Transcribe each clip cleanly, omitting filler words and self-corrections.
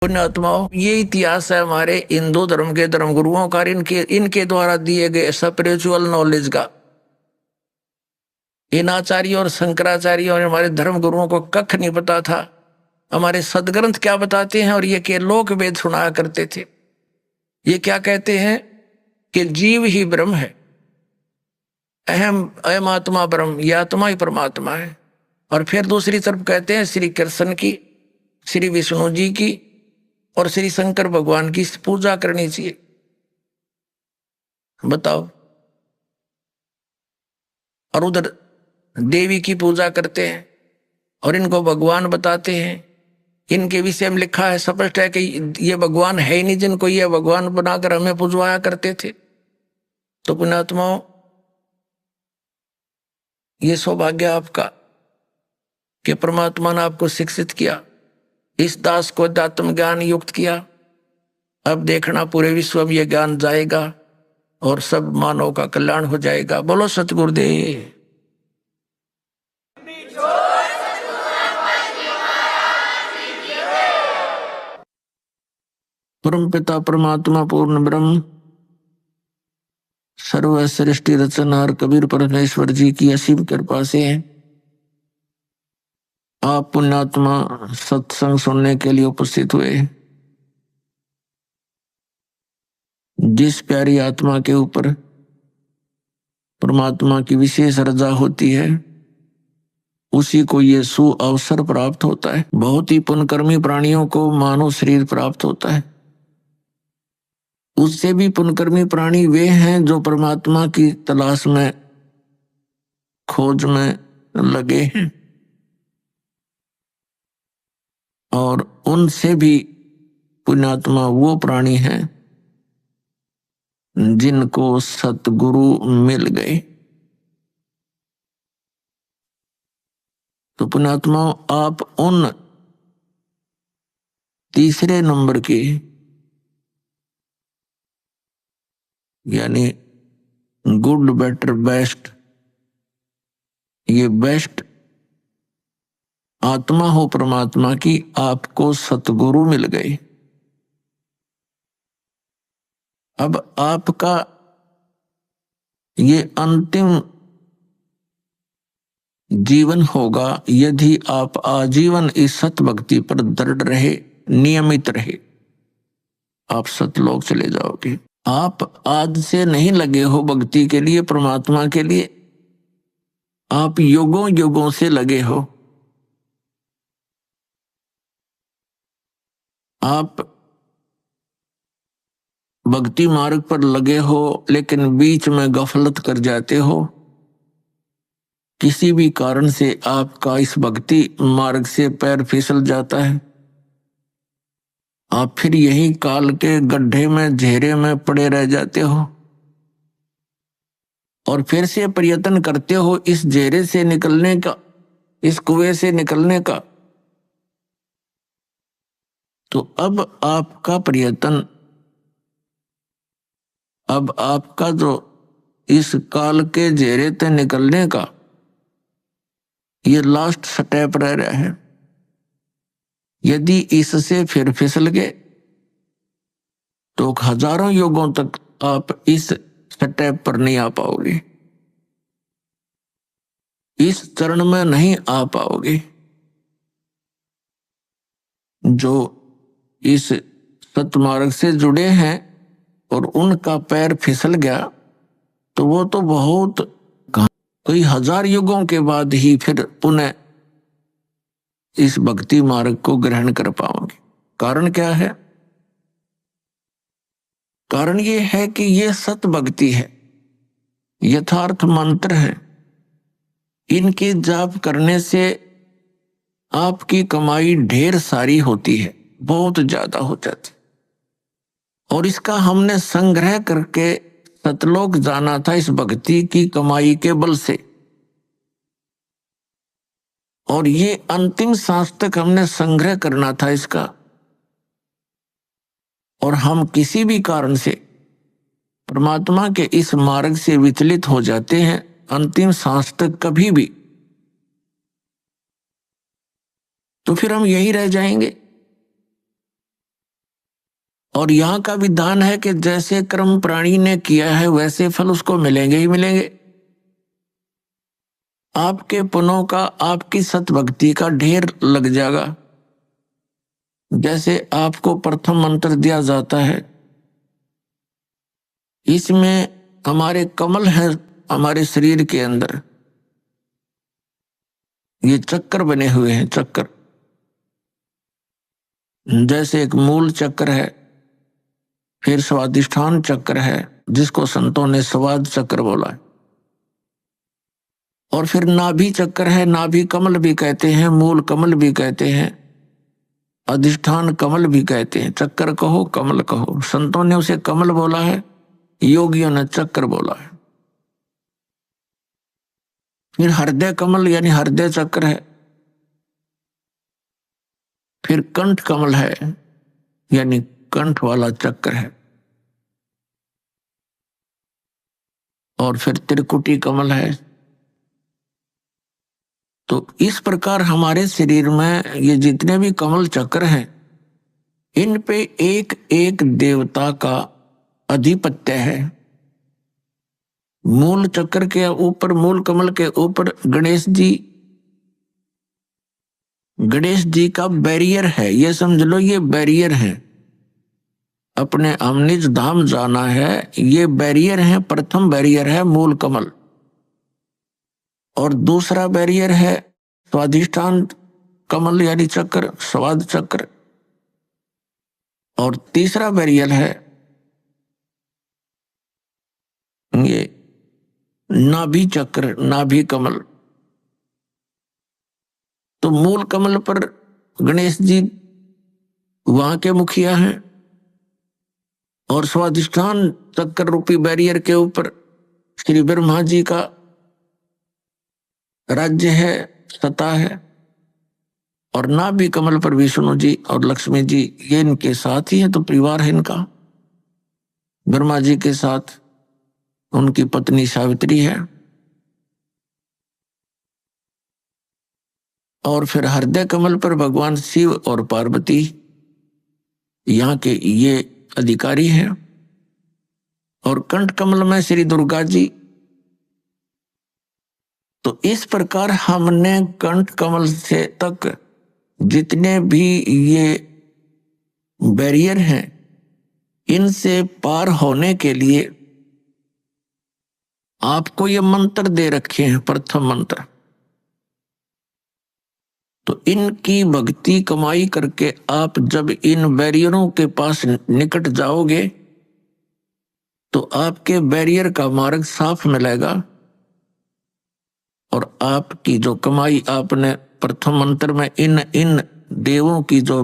पुण्यात्माओं, ये इतिहास है हमारे हिंदू धर्म के धर्म गुरुओं का, इनके इनके द्वारा दिए गए स्पिरिचुअल नॉलेज का। इन आचार्यों और शंकराचार्यों और हमारे धर्म गुरुओं को कख नहीं पता था हमारे सदग्रंथ क्या बताते हैं, और ये के लोक वेद सुनाया करते थे। ये क्या कहते हैं कि जीव ही ब्रह्म है, अहम अयम आत्मा ब्रह्म, ये आत्मा ही परमात्मा है। और फिर दूसरी तरफ कहते हैं श्री कृष्ण की, श्री विष्णु जी की और श्री शंकर भगवान की पूजा करनी चाहिए। बताओ। और उधर देवी की पूजा करते हैं और इनको भगवान बताते हैं। इनके विषय में लिखा है, स्पष्ट है कि ये भगवान है ही नहीं, जिनको ये भगवान बनाकर हमें पूजवाया करते थे। तो पुण्यात्माओं, ये सौभाग्य आपका कि परमात्मा ने आपको शिक्षित किया, इस दास को अध्यात्म ज्ञान युक्त किया। अब देखना पूरे विश्व में यह ज्ञान जाएगा और सब मानव का कल्याण हो जाएगा। बोलो सतगुरुदेव। परम पिता परमात्मा पूर्ण ब्रह्म सर्व सृष्टि रचनहार कबीर परमेश्वर जी की असीम कृपा से आप पुण्यात्मा सत्संग सुनने के लिए उपस्थित हुए। जिस प्यारी आत्मा के ऊपर परमात्मा की विशेष रजा होती है, उसी को ये सु अवसर प्राप्त होता है। बहुत ही पुण्यकर्मी प्राणियों को मानव शरीर प्राप्त होता है। उससे भी पुण्यकर्मी प्राणी वे हैं जो परमात्मा की तलाश में, खोज में लगे हैं, और उनसे भी पुण्यात्मा वो प्राणी हैं जिनको सतगुरु मिल गए। तो पुण्यात्मा, आप उन तीसरे नंबर के, यानी गुड बेटर बेस्ट, ये बेस्ट आत्मा हो परमात्मा की, आपको सतगुरु मिल गए। अब आपका ये अंतिम जीवन होगा यदि आप आजीवन इस सत भक्ति पर दृढ़ रहे, नियमित रहे, आप सतलोक चले जाओगे। आप आज से नहीं लगे हो भक्ति के लिए, परमात्मा के लिए, आप युगों युगों से लगे हो। आप भक्ति मार्ग पर लगे हो, लेकिन बीच में गफलत कर जाते हो। किसी भी कारण से आपका इस भक्ति मार्ग से पैर फिसल जाता है, आप फिर यही काल के गड्ढे में, घेरे में पड़े रह जाते हो और फिर से प्रयत्न करते हो इस घेरे से निकलने का, इस कुएं से निकलने का। तो अब आपका प्रयत्न, अब आपका जो इस काल के घेरे से निकलने का ये लास्ट स्टेप रह रहा है। यदि इससे फिर फिसल गए तो हजारों युगों तक आप इस स्टेप पर नहीं आ पाओगे, इस चरण में नहीं आ पाओगे। जो इस सतमार्ग से जुड़े हैं और उनका पैर फिसल गया तो वो तो बहुत कई हजार युगों के बाद ही फिर पुनः इस भक्ति मार्ग को ग्रहण कर पाओगे। कारण क्या है? कारण ये है कि ये सत भक्ति है, यथार्थ मंत्र है। इनके जाप करने से आपकी कमाई ढेर सारी होती है, बहुत ज्यादा हो जाती, और इसका हमने संग्रह करके सतलोक जाना था इस भक्ति की कमाई के बल से, और ये अंतिम सांस तक हमने संग्रह करना था इसका। और हम किसी भी कारण से परमात्मा के इस मार्ग से विचलित हो जाते हैं अंतिम सांस तक कभी भी, तो फिर हम यही रह जाएंगे। और यहाँ का विधान है कि जैसे कर्म प्राणी ने किया है वैसे फल उसको मिलेंगे ही मिलेंगे। आपके पुण्यों का, आपकी सतभक्ति का ढेर लग जाएगा। जैसे आपको प्रथम मंत्र दिया जाता है, इसमें हमारे कमल है, हमारे शरीर के अंदर ये चक्कर बने हुए हैं। चक्कर जैसे एक मूल चक्र है, फिर स्वादिष्ठान चक्र है जिसको संतों ने स्वाद चक्र बोला है, और फिर नाभि चक्र है। नाभि कमल भी कहते हैं, मूल कमल भी कहते हैं, अधिष्ठान कमल भी कहते हैं। चक्कर कहो कमल कहो, संतों ने उसे कमल बोला है, योगियों ने चक्र बोला है। फिर हृदय कमल यानी हृदय चक्र है, फिर कंठ कमल है यानी कंठ वाला चक्र है, और फिर त्रिकुटी कमल है। तो इस प्रकार हमारे शरीर में ये जितने भी कमल चक्र हैं, इन पे एक एक देवता का अधिपत्य है। मूल चक्र के ऊपर, मूल कमल के ऊपर गणेश जी का बैरियर है। ये समझ लो ये बैरियर है, अपने हम निज धाम जाना है, ये बैरियर है। प्रथम बैरियर है मूल कमल, और दूसरा बैरियर है स्वादिष्ठान कमल यानी चक्र, स्वाद चक्र, और तीसरा बैरियर है ये नाभि चक्र, नाभि कमल। तो मूल कमल पर गणेश जी वहां के मुखिया हैं, और स्वादिष्ठान चक्र रूपी बैरियर के ऊपर श्री ब्रह्मा जी का राज्य है, सत्ता है, और नाभि कमल पर विष्णु जी और लक्ष्मी जी, ये इनके साथ ही है। तो परिवार है इनका। ब्रह्मा जी के साथ उनकी पत्नी सावित्री है, और फिर हृदय कमल पर भगवान शिव और पार्वती यहाँ के ये अधिकारी हैं, और कंठ कमल में श्री दुर्गा जी। तो इस प्रकार हमने कंठ कमल से तक जितने भी ये बैरियर हैं, इनसे पार होने के लिए आपको ये मंत्र दे रखे हैं, प्रथम मंत्र। तो इनकी भक्ति कमाई करके आप जब इन बैरियरों के पास निकट जाओगे तो आपके बैरियर का मार्ग साफ मिलेगा, और आपकी जो कमाई आपने प्रथम मंत्र में इन देवों की जो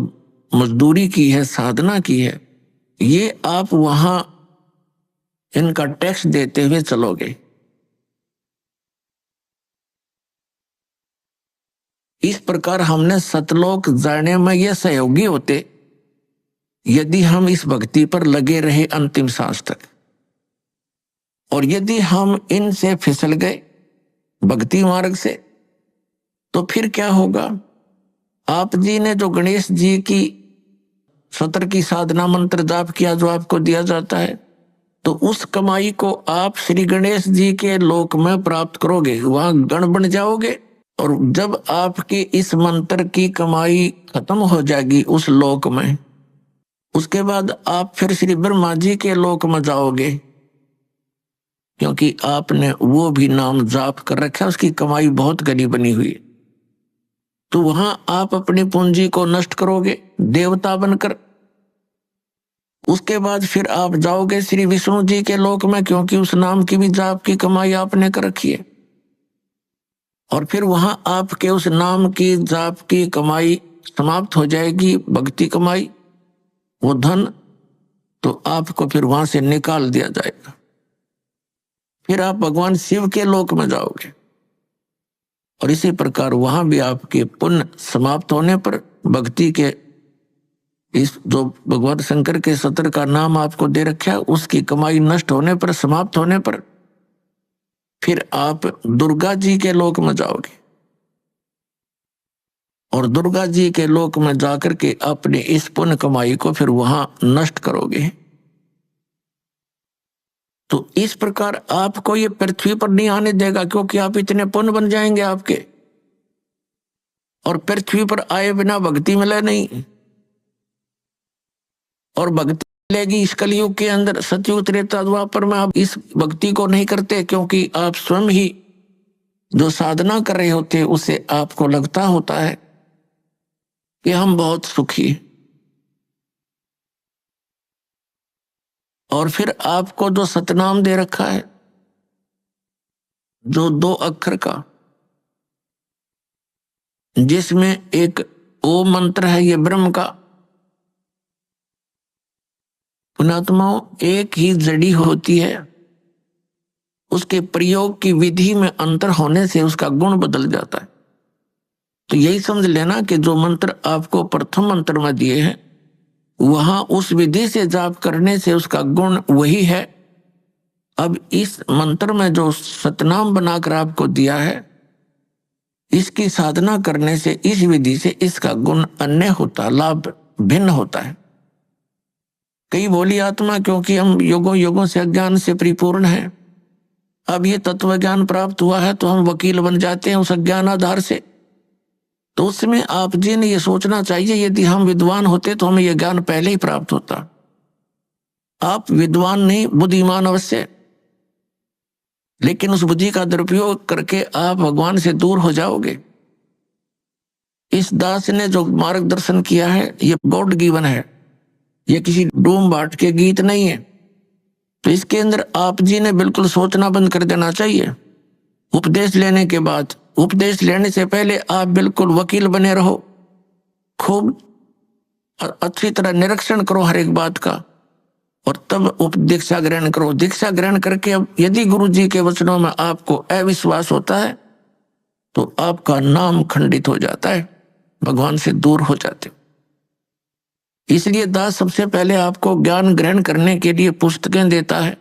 मजदूरी की है, साधना की है, ये आप वहां इनका टैक्स देते हुए चलोगे। इस प्रकार हमने सतलोक जाने में ये सहयोगी होते यदि हम इस भक्ति पर लगे रहे अंतिम सांस तक। और यदि हम इनसे फिसल गए भक्ति मार्ग से, तो फिर क्या होगा? आप जी ने जो गणेश जी की सत्र की साधना मंत्र जाप किया जो आपको दिया जाता है, तो उस कमाई को आप श्री गणेश जी के लोक में प्राप्त करोगे, वहां गण बन जाओगे। और जब आपकी इस मंत्र की कमाई खत्म हो जाएगी उस लोक में, उसके बाद आप फिर श्री ब्रह्मा जी के लोक में जाओगे, क्योंकि आपने वो भी नाम जाप कर रखा है, उसकी कमाई बहुत घनी बनी हुई है। तो वहां आप अपनी पूंजी को नष्ट करोगे देवता बनकर। उसके बाद फिर आप जाओगे श्री विष्णु जी के लोक में, क्योंकि उस नाम की भी जाप की कमाई आपने कर रखी है। और फिर वहां आपके उस नाम की जाप की कमाई समाप्त हो जाएगी, भक्ति कमाई, वो धन, तो आपको फिर वहां से निकाल दिया जाएगा। फिर आप भगवान शिव के लोक में जाओगे, और इसी प्रकार वहां भी आपके पुण्य समाप्त होने पर, भक्ति के इस जो भगवान शंकर के सत्र का नाम आपको दे रखा है उसकी कमाई नष्ट होने पर, समाप्त होने पर, फिर आप दुर्गा जी के लोक में जाओगे। और दुर्गा जी के लोक में जाकर के अपने इस पुण्य कमाई को फिर वहां नष्ट करोगे। तो इस प्रकार आपको ये पृथ्वी पर नहीं आने देगा, क्योंकि आप इतने पुण्य बन जाएंगे आपके, और पृथ्वी पर आए बिना भक्ति मिले नहीं। और भक्ति मिलेगी इस कलयुग के अंदर, सतयुग त्रेता द्वापर में आप इस भक्ति को नहीं करते, क्योंकि आप स्वयं ही जो साधना कर रहे होते उसे आपको लगता होता है कि हम बहुत सुखी हैं। और फिर आपको जो सतनाम दे रखा है, जो 2 अक्षर का, जिसमें एक ओम मंत्र है, ये ब्रह्म का। पुण्यात्माओं, एक ही जड़ी होती है, उसके प्रयोग की विधि में अंतर होने से उसका गुण बदल जाता है। तो यही समझ लेना कि जो मंत्र आपको प्रथम मंत्र में दिए हैं, वहां उस विधि से जाप करने से उसका गुण वही है। अब इस मंत्र में जो सतनाम बनाकर आपको दिया है, इसकी साधना करने से, इस विधि से इसका गुण अन्य होता, लाभ भिन्न होता है। कई बोली आत्मा, क्योंकि हम युगों युगों से अज्ञान से परिपूर्ण हैं, अब ये तत्व ज्ञान प्राप्त हुआ है तो हम वकील बन जाते हैं उस अज्ञान आधार से। तो उसमें आप जी ने ये सोचना चाहिए, यदि हम विद्वान होते तो हमें यह ज्ञान पहले ही प्राप्त होता। आप विद्वान नहीं, बुद्धिमान अवश्य, लेकिन उस बुद्धि का दुरुपयोग करके आप भगवान से दूर हो जाओगे। इस दास ने जो मार्गदर्शन किया है, ये गॉड गिवन है, ये किसी डूम बाट के गीत नहीं है। तो इसके अंदर आप जी ने बिल्कुल सोचना बंद कर देना चाहिए। उपदेश लेने के बाद, उपदेश लेने से पहले आप बिल्कुल वकील बने रहो, खूब अच्छी तरह निरीक्षण करो हर एक बात का, और तब दीक्षा ग्रहण करो। दीक्षा ग्रहण करके अब यदि गुरु जी के वचनों में आपको अविश्वास होता है तो आपका नाम खंडित हो जाता है, भगवान से दूर हो जाते। इसलिए दास सबसे पहले आपको ज्ञान ग्रहण करने के लिए पुस्तकें देता है,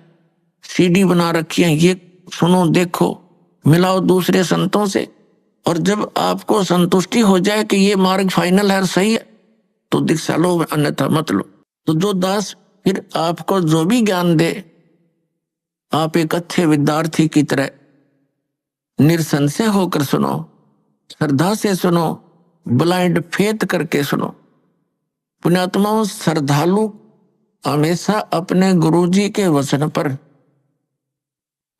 सीडी बना रखी है, ये सुनो, देखो, मिलाओ दूसरे संतों से, और जब आपको संतुष्टि हो जाए कि ये मार्ग फाइनल है, सही है, तो दीक्षा लो, अन्यथा मत लो। तो जो दास फिर आपको जो भी ज्ञान दे, आप एक अच्छे विद्यार्थी की तरह निरसंशय होकर सुनो, श्रद्धा से सुनो, ब्लाइंड फेथ करके सुनो। पुण्यात्माओं, श्रद्धालु हमेशा अपने गुरुजी के वचन पर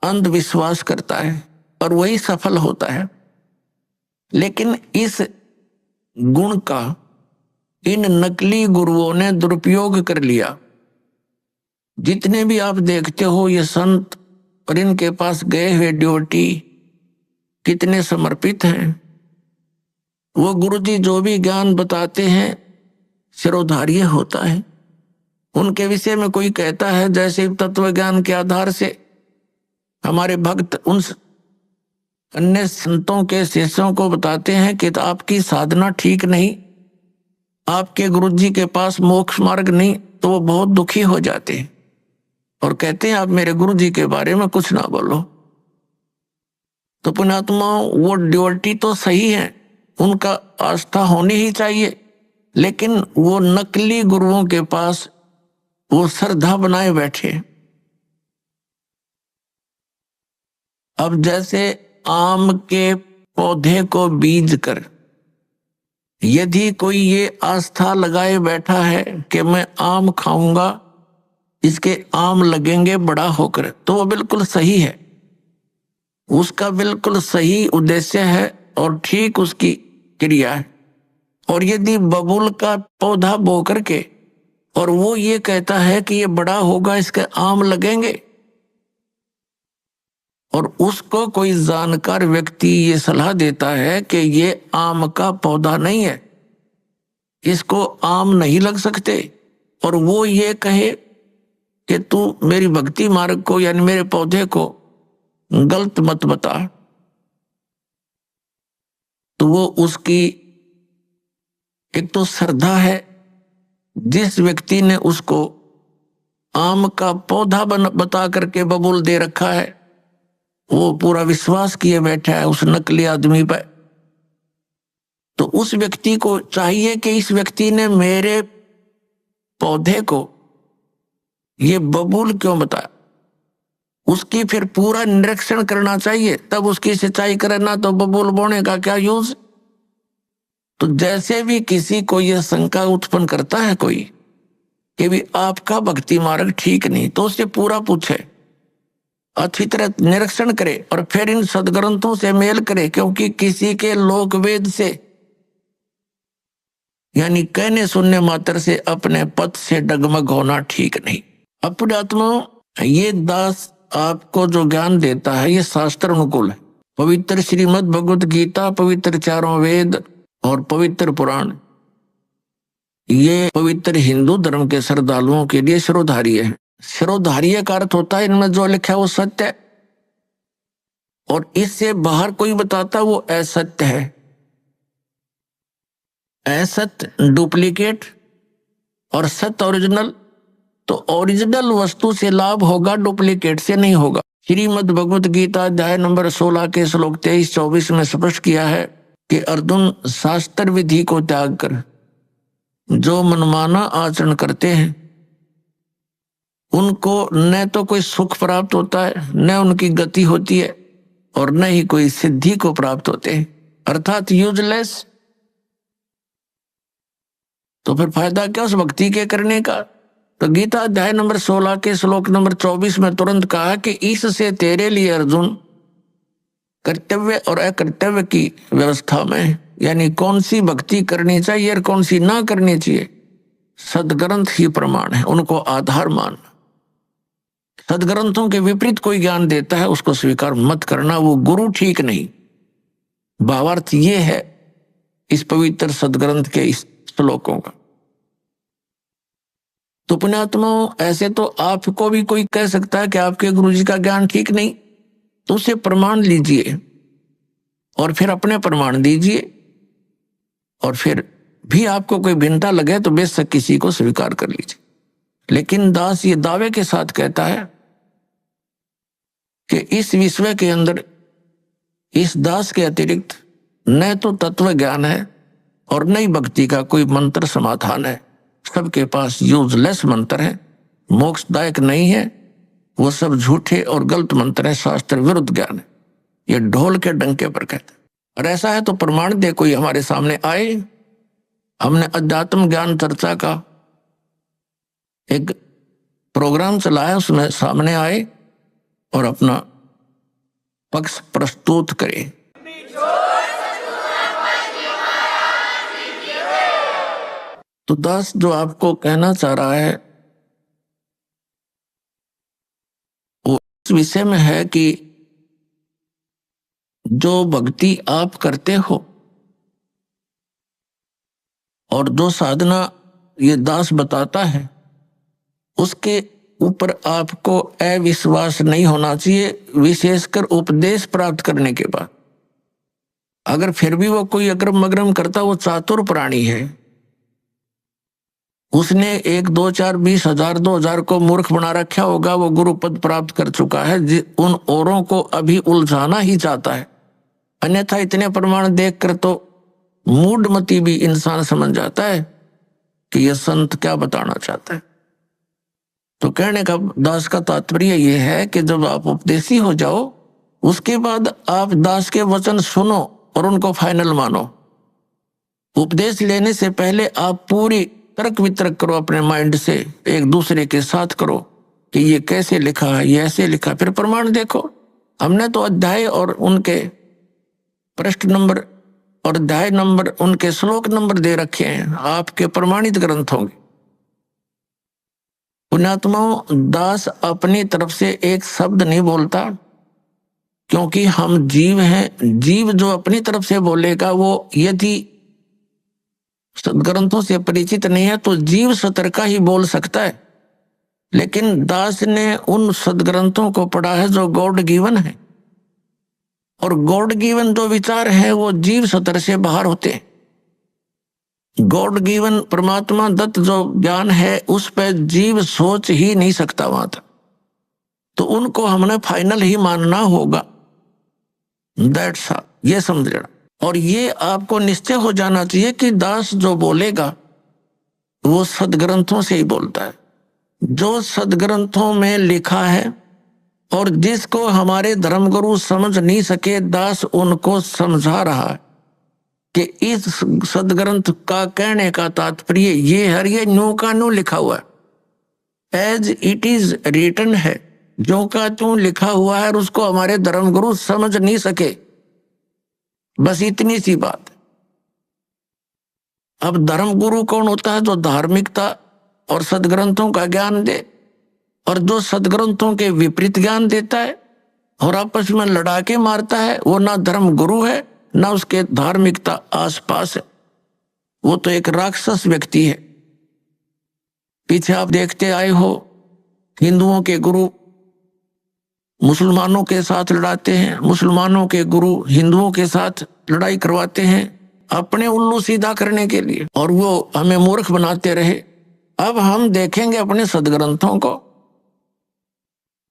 अंधविश्वास करता है और वही सफल होता है। लेकिन इस गुण का इन नकली गुरुओं ने दुरुपयोग कर लिया। जितने भी आप देखते हो ये संत और इनके पास गए हुए ड्योटी कितने समर्पित हैं। वो गुरुजी जो भी ज्ञान बताते हैं शिरोधार्य होता है। उनके विषय में कोई कहता है, जैसे तत्व ज्ञान के आधार से हमारे भक्त उन अन्य संतों के शिष्यों को बताते हैं कि आपकी साधना ठीक नहीं, आपके गुरुजी के पास मोक्ष मार्ग नहीं, तो वो बहुत दुखी हो जाते हैं और कहते हैं आप मेरे गुरुजी के बारे में कुछ ना बोलो। तो पुण्यात्माओं, वो ड्योटी तो सही है, उनका आस्था होनी ही चाहिए, लेकिन वो नकली गुरुओं के पास वो श्रद्धा बनाए बैठे। अब जैसे आम के पौधे को बीज कर यदि कोई ये आस्था लगाए बैठा है कि मैं आम खाऊंगा, इसके आम लगेंगे बड़ा होकर, तो वो बिल्कुल सही है, उसका बिल्कुल सही उद्देश्य है और ठीक उसकी क्रिया है। और यदि बबूल का पौधा बो करके और वो ये कहता है कि ये बड़ा होगा, इसके आम लगेंगे, और उसको कोई जानकार व्यक्ति ये सलाह देता है कि ये आम का पौधा नहीं है, इसको आम नहीं लग सकते, और वो ये कहे कि तू मेरी भक्ति मार्ग को यानी मेरे पौधे को गलत मत बता, तो वो उसकी एक तो श्रद्धा है, जिस व्यक्ति ने उसको आम का पौधा बता करके बबूल दे रखा है, वो पूरा विश्वास किए बैठा है उस नकली आदमी पर। तो उस व्यक्ति को चाहिए कि इस व्यक्ति ने मेरे पौधे को ये बबूल क्यों बताया, उसकी फिर पूरा निरीक्षण करना चाहिए, तब उसकी सिंचाई करे, ना तो बबूल बोने का क्या यूज। तो जैसे भी किसी को यह शंका उत्पन्न करता है कोई कि भी आपका भक्ति मार्ग ठीक नहीं, तो उससे पूरा पूछे, अच्छी तरह निरीक्षण करे और फिर इन सदग्रंथों से मेल करे, क्योंकि किसी के लोक वेद से यानी कहने सुनने मात्र से अपने पद से डगमग होना ठीक नहीं। अपने आत्मा ये दास आपको जो ज्ञान देता है ये शास्त्र अनुकूल है। पवित्र श्रीमद् भगवत गीता, पवित्र चारों वेद और पवित्र पुराण, ये पवित्र हिंदू धर्म के श्रद्धालुओं के लिए शिरोधार्य है। शिरोधार्य का अर्थ होता है इनमें जो लिखा है वो सत्य है, और इससे बाहर कोई बताता वो असत्य है। असत्य डुप्लीकेट और सत्य ओरिजिनल। तो ओरिजिनल वस्तु से लाभ होगा, डुप्लीकेट से नहीं होगा। श्रीमद् भगवत गीता अध्याय नंबर 16 के श्लोक 23-24 में स्पष्ट किया है कि अर्जुन, शास्त्र विधि को त्याग कर जो मनमाना आचरण करते हैं उनको न तो कोई सुख प्राप्त होता है, न उनकी गति होती है, और न ही कोई सिद्धि को प्राप्त होते हैं, अर्थात यूजलेस। तो फिर फायदा क्या उस भक्ति के करने का। तो गीता अध्याय नंबर 16 के श्लोक नंबर 24 में तुरंत कहा कि इससे तेरे लिए अर्जुन कर्तव्य और अकर्तव्य की व्यवस्था में, यानी कौन सी भक्ति करनी चाहिए और कौन सी ना करनी चाहिए, सदग्रंथ ही प्रमाण है, उनको आधार मान। सदग्रंथों के विपरीत कोई ज्ञान देता है उसको स्वीकार मत करना, वो गुरु ठीक नहीं। भावार्थ ये है इस पवित्र सदग्रंथ के इस श्लोकों का। तो पुण्यात्मा, ऐसे तो आपको भी कोई कह सकता है कि आपके गुरुजी का ज्ञान ठीक नहीं, तो उसे प्रमाण लीजिए और फिर अपने प्रमाण दीजिए, और फिर भी आपको कोई भिन्नता लगे तो बेशक किसी को स्वीकार कर लीजिए। लेकिन दास ये दावे के साथ कहता है कि इस विश्व के अंदर इस दास के अतिरिक्त न तो तत्व ज्ञान है और न ही भक्ति का कोई मंत्र समाधान है। सबके पास यूजलेस मंत्र है, मोक्षदायक नहीं है, वो सब झूठे और गलत मंत्र है, शास्त्र विरुद्ध ज्ञान है। ये ढोल के डंके पर कहते हैं। और ऐसा है तो प्रमाण दे कोई हमारे सामने आए। हमने अध्यात्म ज्ञान चर्चा का एक प्रोग्राम चलाया, उसमें सामने आए और अपना पक्ष प्रस्तुत करे। तो दास जो आपको कहना चाह रहा है वो इस विषय में है कि जो भक्ति आप करते हो और जो साधना ये दास बताता है उसके ऊपर आपको अविश्वास नहीं होना चाहिए, विशेषकर उपदेश प्राप्त करने के बाद। अगर फिर भी वो कोई अग्रम मग्रम करता, वो चातुर प्राणी है, उसने 1 2 4 20 हजार 2000 को मूर्ख बना रखा होगा, वो गुरु पद प्राप्त कर चुका है, उन औरों को अभी उलझाना ही चाहता है। अन्यथा इतने प्रमाण देखकर तो मूढ़मती भी इंसान समझ जाता है कि यह संत क्या बताना चाहता है। तो कहने का दास का तात्पर्य यह है कि जब आप उपदेशी हो जाओ उसके बाद आप दास के वचन सुनो और उनको फाइनल मानो। उपदेश लेने से पहले आप पूरी तर्क वितर्क करो, अपने माइंड से एक दूसरे के साथ करो कि ये कैसे लिखा है, ये ऐसे लिखा, फिर प्रमाण देखो। हमने तो अध्याय और उनके पृष्ठ नंबर और अध्याय नंबर, उनके श्लोक नंबर दे रखे हैं, आपके प्रमाणित ग्रंथ होंगे। पुण्यात्माओं, दास अपनी तरफ से एक शब्द नहीं बोलता, क्योंकि हम जीव हैं। जीव जो अपनी तरफ से बोलेगा वो यदि सदग्रंथों से परिचित नहीं है तो जीव सतर का ही बोल सकता है। लेकिन दास ने उन सदग्रंथों को पढ़ा है जो गॉड गिवन है, और गॉड गिवन जो विचार है वो जीव सतर से बाहर होते हैं। गॉड गिवन परमात्मा दत्त जो ज्ञान है उस पर जीव सोच ही नहीं सकता वहां तक, तो उनको हमने फाइनल ही मानना होगा। दैट्स ऑल, ये समझ लेना। और ये आपको निश्चय हो जाना चाहिए कि दास जो बोलेगा वो सदग्रंथों से ही बोलता है। जो सदग्रंथों में लिखा है और जिसको हमारे धर्मगुरु समझ नहीं सके, दास उनको समझा रहा है कि इस सदग्रंथ का कहने का तात्पर्य ये है, ये नो का नो लिखा हुआ है, एज इट इज रिटन है, जो का त्यों लिखा हुआ है, और उसको हमारे धर्मगुरु समझ नहीं सके। बस इतनी सी बात। अब धर्मगुरु कौन होता है? जो धार्मिकता और सदग्रंथों का ज्ञान दे, और जो सदग्रंथों के विपरीत ज्ञान देता है और आपस में लड़ा के मारता है, वो ना धर्मगुरु है ना उसके धार्मिकता आसपास है, वो तो एक राक्षस व्यक्ति है। पीछे आप देखते आए हो, हिंदुओं के गुरु मुसलमानों के साथ लड़ाते हैं, मुसलमानों के गुरु हिंदुओं के साथ लड़ाई करवाते हैं अपने उल्लू सीधा करने के लिए, और वो हमें मूर्ख बनाते रहे। अब हम देखेंगे अपने सदग्रंथों को,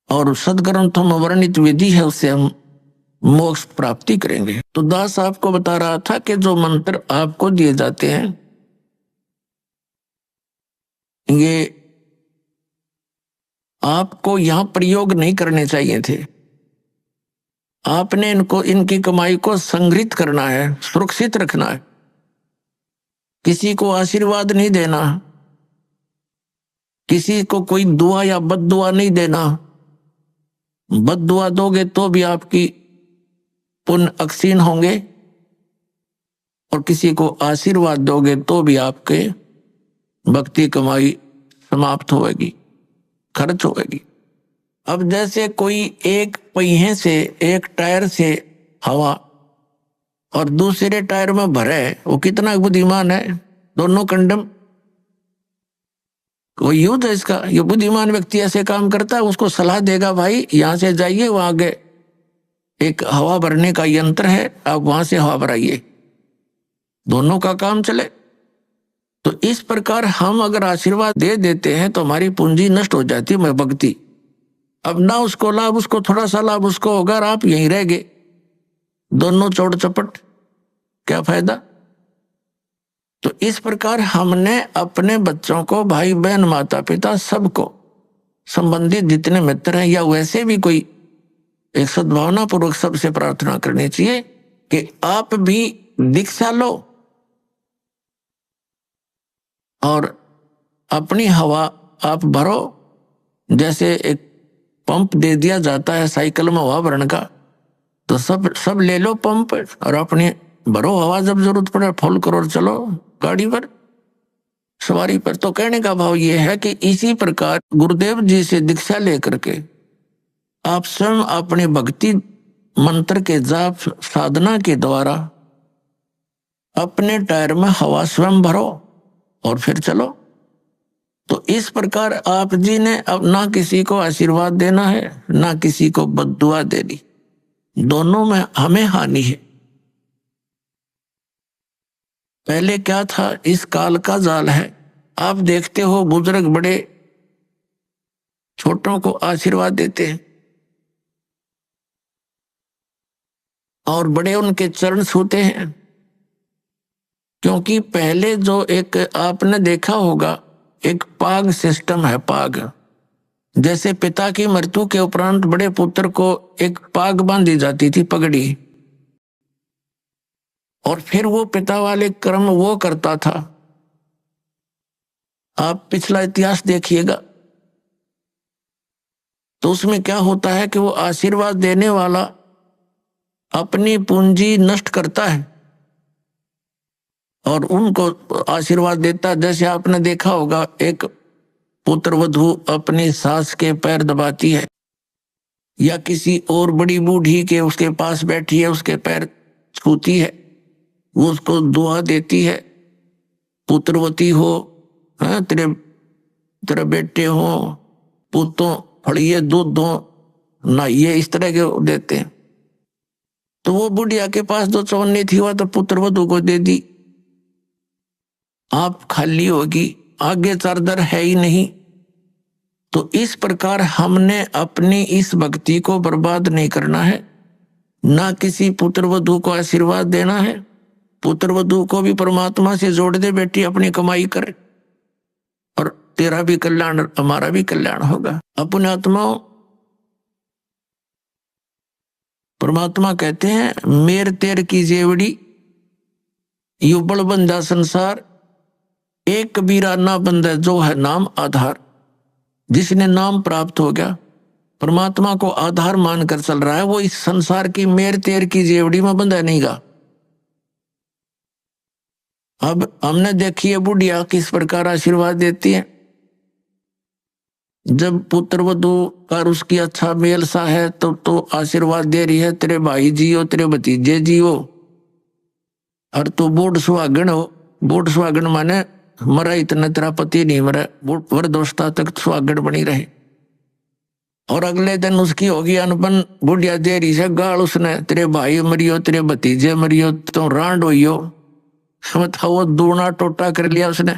और सदग्रंथों में वर्णित विधि है, उससे हम मोक्ष प्राप्ति करेंगे। तो दास आपको बता रहा था कि जो मंत्र आपको दिए जाते हैं, ये आपको यहां प्रयोग नहीं करने चाहिए थे। आपने इनकी कमाई को संग्रहित करना है, सुरक्षित रखना है। किसी को आशीर्वाद नहीं देना, किसी को कोई दुआ या बद्दुआ नहीं देना। बद्दुआ दोगे तो भी आपकी पुण्य अक्षीण होंगे, और किसी को आशीर्वाद दोगे तो भी आपके भक्ति कमाई समाप्त होगी, खर्च होगी। अब जैसे कोई एक पहिए से, एक टायर से हवा और दूसरे टायर में भरे, वो कितना बुद्धिमान है, दोनों कंडम। कोई युद्ध है इसका, ये बुद्धिमान व्यक्ति ऐसे काम करता है, उसको सलाह देगा भाई यहां से जाइए, वहां आगे एक हवा भरने का यंत्र है, आप वहां से हवा भराइए, दोनों का काम चले। तो इस प्रकार हम अगर आशीर्वाद दे देते हैं तो हमारी पूंजी नष्ट हो जाती है, मैं भक्ति। अब ना उसको लाभ, उसको थोड़ा सा लाभ उसको होगा, और आप यहीं रह गए, दोनों चौड़ चपट, क्या फायदा। तो इस प्रकार हमने अपने बच्चों को, भाई बहन, माता पिता, सबको, संबंधित जितने मित्र हैं या वैसे भी कोई, एक सद्भावना पूर्वक सबसे प्रार्थना करनी चाहिए कि आप भी दीक्षा लो और अपनी हवा आप भरो। जैसे एक पंप दे दिया जाता है साइकिल में हवा भरने का, तो सब ले लो पंप और अपनी भरो हवा, जब जरूरत पड़े फुल करो और चलो गाड़ी पर, सवारी पर। तो कहने का भाव ये है कि इसी प्रकार गुरुदेव जी से दीक्षा लेकर के आप स्वयं अपने भक्ति मंत्र के जाप साधना के द्वारा अपने टायर में हवा स्वयं भरो और फिर चलो। तो इस प्रकार आप जी ने अब ना किसी को आशीर्वाद देना है, ना किसी को बद्दुआ देनी, दोनों में हमें हानि है। पहले क्या था, इस काल का जाल है। आप देखते हो बुजुर्ग बड़े छोटों को आशीर्वाद देते हैं और बड़े उनके चरण छूते हैं, क्योंकि पहले जो एक आपने देखा होगा एक पाग सिस्टम है, पाग। जैसे पिता की मृत्यु के उपरांत बड़े पुत्र को एक पाग बांधी जाती थी, पगड़ी, और फिर वो पिता वाले कर्म वो करता था। आप पिछला इतिहास देखिएगा तो उसमें क्या होता है कि वो आशीर्वाद देने वाला अपनी पूंजी नष्ट करता है और उनको आशीर्वाद देता। जैसे आपने देखा होगा एक पुत्रवधू अपनी सास के पैर दबाती है, या किसी और बड़ी बूढ़ी के उसके पास बैठी है उसके पैर छूती है, वो उसको दुआ देती है, पुत्रवती हो, हाँ, तेरे बेटे हो, पुतों फड़िए दूध दो ना, ये इस तरह के देते हैं। तो वो बुढ़िया के पास जो चौनी थी वह तो पुत्रवधू को दे दी, आप खाली होगी, आगे चारदर है ही नहीं। तो इस प्रकार हमने अपनी इस भक्ति को बर्बाद नहीं करना है। ना किसी पुत्र वधू को आशीर्वाद देना है। पुत्र वधू को भी परमात्मा से जोड़ दे, बेटी अपनी कमाई कर, और तेरा भी कल्याण हमारा भी कल्याण होगा। अपने आत्माओं, परमात्मा कहते हैं मेर तेर की जेवड़ी युबल बंधा संसार, एक कबीरा ना बंधा जो है नाम आधार। जिसने नाम प्राप्त हो गया, परमात्मा को आधार मानकर चल रहा है, वो इस संसार की मेर तेर की जेवड़ी में बंधा नहीं गा। अब हमने देखी है बुढ़िया किस प्रकार आशीर्वाद देती है। जब पुत्र वधू का उसकी अच्छा मेल सा है तो आशीर्वाद दे रही है, तेरे भाई जियो, तेरे भतीजे जियो, और तू बूढ़ सुहागन हो। बूढ़ सुहागन माने मरा इतना तेरा पति नहीं मरा, वरदोस्ता तक सुहागन बनी रहे। और अगले दिन उसकी होगी अनपन, बुढ़िया दे रही है गाल उसने, तेरे भाई मरियो, तेरे भतीजे मरियो, तो रांड होइयो। बताओ, वो दूना टोटा कर लिया उसने।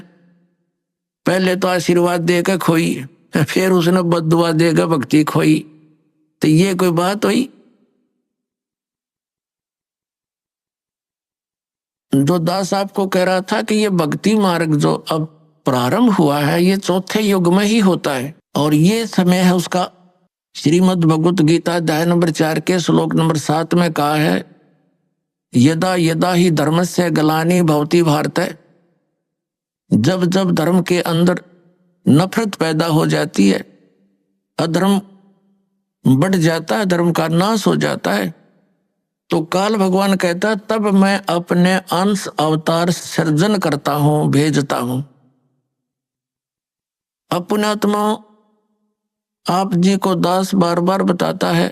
पहले तो आशीर्वाद देकर खोई, फिर उसने बद्दुआ देकर भक्ति खोई। तो ये कोई बात हुई? जो दास आपको कह रहा था कि ये भक्ति मार्ग जो अब प्रारंभ हुआ है, ये चौथे युग में ही होता है, और ये समय है उसका। श्रीमद् भगवत गीता अध्याय नंबर 4 के श्लोक नंबर 7 में कहा है, यदा यदा ही धर्मस्य ग्लानि भवति भारत। जब जब धर्म के अंदर नफरत पैदा हो जाती है, अधर्म बढ़ जाता है, धर्म का नाश हो जाता है, तो काल भगवान कहता है तब मैं अपने अंश अवतार सृजन करता हूं, भेजता हूं। अपने आत्मा आप जी को दास बार बार बताता है,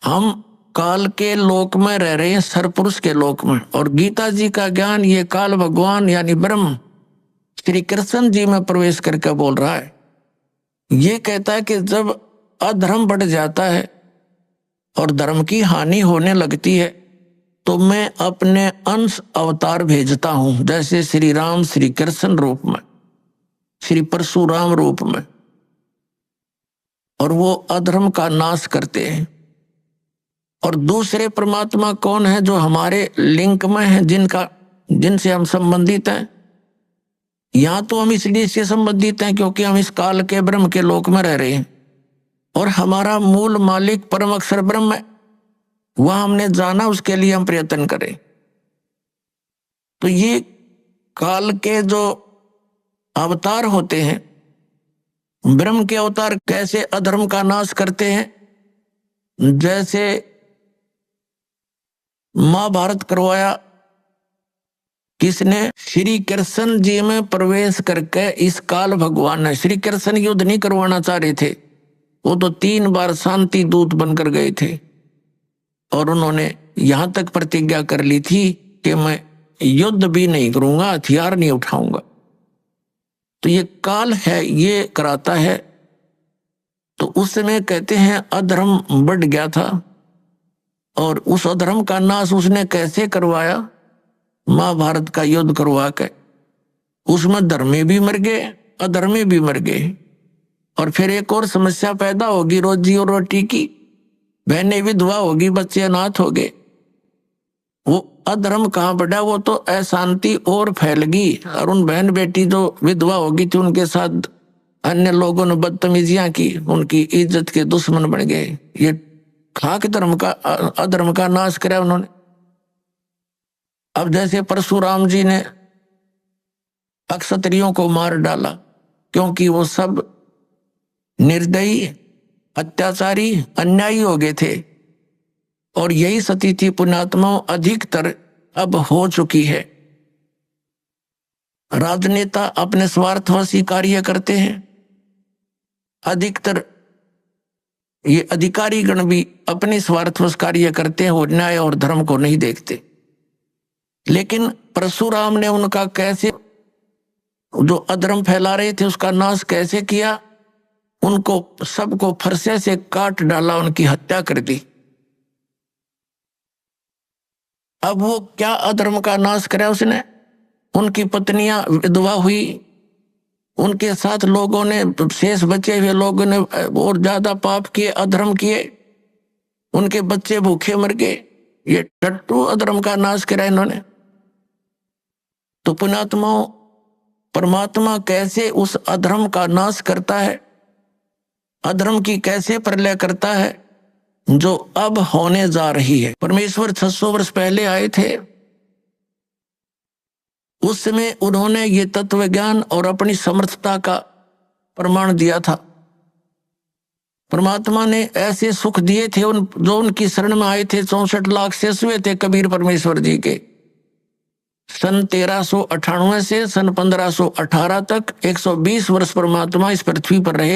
हम काल के लोक में रह रहे हैं, सरपुरुष के लोक में। और गीता जी का ज्ञान ये काल भगवान यानी ब्रह्म श्री कृष्ण जी में प्रवेश करके बोल रहा है। ये कहता है कि जब अधर्म बढ़ जाता है और धर्म की हानि होने लगती है, तो मैं अपने अंश अवतार भेजता हूं, जैसे श्री राम श्री कृष्ण रूप में, श्री परशुराम रूप में, और वो अधर्म का नाश करते हैं। और दूसरे परमात्मा कौन है? जो हमारे लिंक में है, जिनसे हम संबंधित हैं। यहां तो हम इसलिए से संबंधित हैं क्योंकि हम इस काल के ब्रह्म के लोक में रह रहे हैं, और हमारा मूल मालिक परम अक्षर ब्रह्म है, वह हमने जाना, उसके लिए हम प्रयत्न करें। तो ये काल के जो अवतार होते हैं, ब्रह्म के अवतार कैसे अधर्म का नाश करते हैं। जैसे महाभारत करवाया किसने? श्री कृष्ण जी में प्रवेश करके इस काल भगवान ने। श्री कृष्ण युद्ध नहीं करवाना चाह रहे थे, वो तो 3 बार शांति दूत बनकर गए थे, और उन्होंने यहां तक प्रतिज्ञा कर ली थी कि मैं युद्ध भी नहीं करूंगा, हथियार नहीं उठाऊंगा। तो ये काल है, ये कराता है। तो उस समय कहते हैं अधर्म बढ़ गया था, और उस अधर्म का नाश उसने कैसे करवाया? महाभारत का युद्ध करवा के। उसमें धर्मी भी मर गए, अधर्मी भी मर गए, और फिर एक और समस्या पैदा होगी रोजी और रोटी की। बहनें विधवा होगी, बच्चे अनाथ हो गए। वो अधर्म कहाँ बढ़ा? वो तो अशांति और फैल गई, और उन बहन बेटी जो विधवा होगी थी उनके साथ अन्य लोगों ने बदतमीजियां की, उनकी इज्जत के दुश्मन बन गए। ये खाक धर्म का, अधर्म का नाश करा उन्होंने। अब जैसे परशुराम जी ने अक्षत्रियों को मार डाला, क्योंकि वो सब निर्दयी, अत्याचारी, अन्यायी हो गए थे। और यही स्थिति पुण्यात्माओं अधिकतर अब हो चुकी है। राजनेता अपने स्वार्थवशी कार्य करते हैं, अधिकतर ये अधिकारी गण भी अपने स्वार्थवश कार्य करते हैं, वो न्याय और धर्म को नहीं देखते। लेकिन परशुराम ने उनका कैसे, जो अधर्म फैला रहे थे उसका नाश कैसे किया? उनको सबको फरसे से काट डाला, उनकी हत्या कर दी। अब वो क्या अधर्म का नाश करे उसने? उनकी पत्नियां विधवा हुई, उनके साथ लोगों ने, शेष बचे हुए लोगों ने और ज्यादा पाप किए, अधर्म किए। उनके बच्चे भूखे मर गए। ये टट्टू अधर्म का नाश करा इन्होंने। तो पुण्यात्माओं, परमात्मा कैसे उस अधर्म का नाश करता है, अधर्म की कैसे प्रलय करता है, जो अब होने जा रही है। परमेश्वर 600 वर्ष पहले आए थे, उस समय उन्होंने ये तत्व ज्ञान और अपनी समर्थता का प्रमाण दिया था। परमात्मा ने ऐसे सुख दिए थे जो उनकी शरण में आए थे। 64 लाख शेष हुए थे कबीर परमेश्वर जी के। सन 1398 से सन 1518 तक 120 वर्ष परमात्मा इस पृथ्वी पर रहे।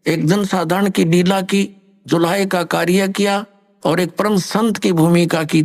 एक जनसाधारण की लीला की, जुलाहे का कार्य किया और एक परम संत की भूमिका की।